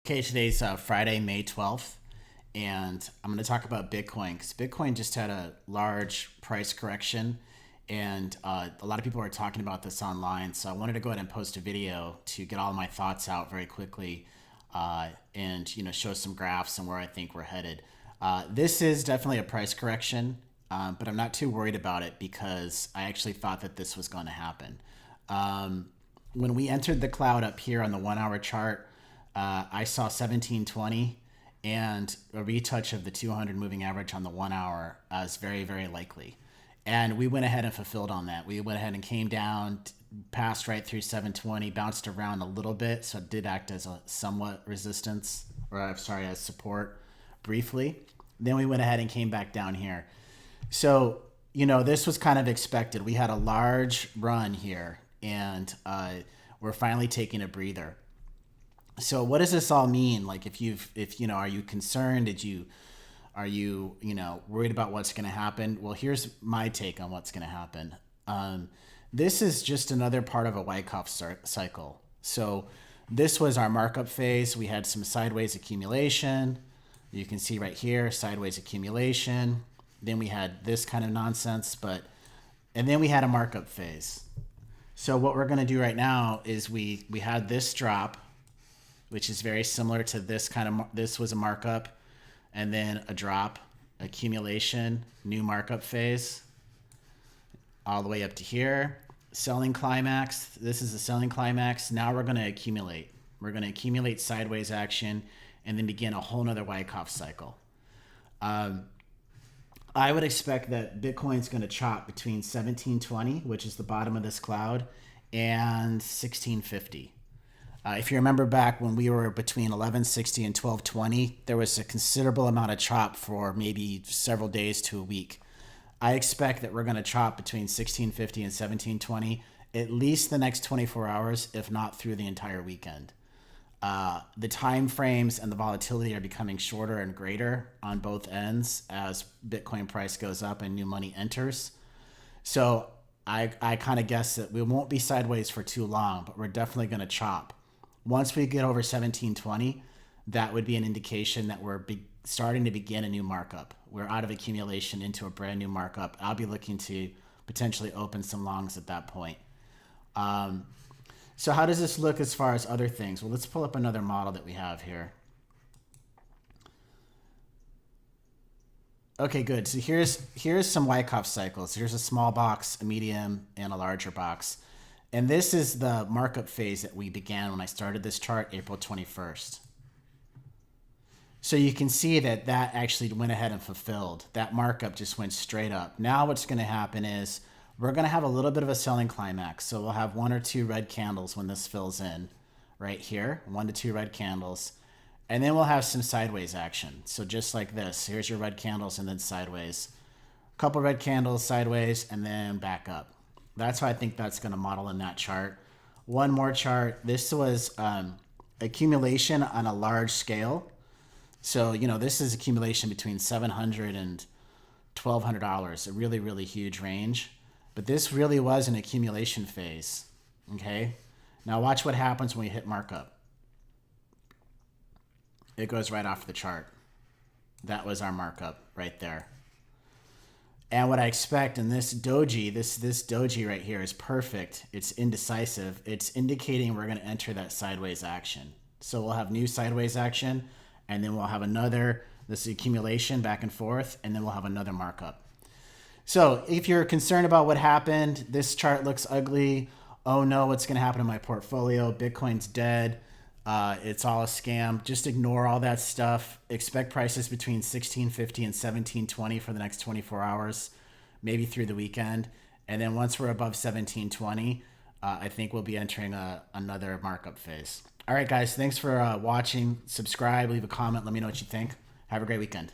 Okay, today's Friday, May 12th, and I'm going to talk about Bitcoin because Bitcoin just had a large price correction, and a lot of people are talking about this online. So I wanted to go ahead and post a video to get all my thoughts out very quickly, and show some graphs and where I think we're headed. This is definitely a price correction, but I'm not too worried about it because I actually thought that this was going to happen. When we entered the cloud up here on the 1 hour chart, I saw 1720 and a retouch of the 200 moving average on the 1 hour is very, very likely. And we went ahead and fulfilled on that. We went ahead and came down, passed right through 720, bounced around a little bit. So it did act as a somewhat resistance, or I'm sorry, as support briefly. Then we went ahead and came back down here. So, this was kind of expected. We had a large run here, and we're finally taking a breather. So what does this all mean? Like, are you concerned? Are you worried about what's going to happen? Well, here's my take on what's going to happen. This is just another part of a Wyckoff cycle. So this was our markup phase. We had some sideways accumulation. You can see right here, sideways accumulation. Then we had this kind of nonsense, and then we had a markup phase. So what we're going to do right now is we had this drop, which is very similar to this this was a markup, and then a drop, accumulation, new markup phase, all the way up to here. Selling climax, this is the selling climax. Now we're gonna accumulate. We're gonna accumulate sideways action and then begin a whole nother Wyckoff cycle. I would expect that Bitcoin's gonna chop between 1720, which is the bottom of this cloud, and 1650. If you remember back when we were between 1160 and 1220, there was a considerable amount of chop for maybe several days to a week. I expect that we're going to chop between 1650 and 1720 at least the next 24 hours, if not through the entire weekend. The time frames and the volatility are becoming shorter and greater on both ends as Bitcoin price goes up and new money enters. So I kind of guess that we won't be sideways for too long, but we're definitely going to chop. Once we get over 1720, that would be an indication that we're starting to begin a new markup. We're out of accumulation into a brand new markup. I'll be looking to potentially open some longs at that point. So how does this look as far as other things? Well, let's pull up another model that we have here. Okay, good. So here's some Wyckoff cycles. Here's a small box, a medium, and a larger box. And this is the markup phase that we began when I started this chart, April 21st. So you can see that actually went ahead and fulfilled. That markup just went straight up. Now what's going to happen is we're going to have a little bit of a selling climax. So we'll have 1 or 2 red candles when this fills in right here, 1 to 2 red candles. And then we'll have some sideways action. So just like this, here's your red candles and then sideways. A couple red candles sideways and then back up. That's how I think that's going to model in that chart. One more chart. This was accumulation on a large scale. So, this is accumulation between $700 and $1,200, a really, really huge range. But this really was an accumulation phase, okay? Now watch what happens when we hit markup. It goes right off the chart. That was our markup right there. And what I expect in this doji, this doji right here is perfect. It's indecisive. It's indicating we're going to enter that sideways action. So we'll have new sideways action, and then we'll have this accumulation back and forth, and then we'll have another markup. So if you're concerned about what happened, this chart looks ugly. Oh no, what's going to happen to my portfolio? Bitcoin's dead. It's all a scam. Just ignore all that stuff. Expect prices between 1650 and 1720 for the next 24 hours, maybe through the weekend. And then once we're above 1720, I think we'll be entering another markup phase. All right, guys, thanks for watching. Subscribe, leave a comment. Let me know what you think. Have a great weekend.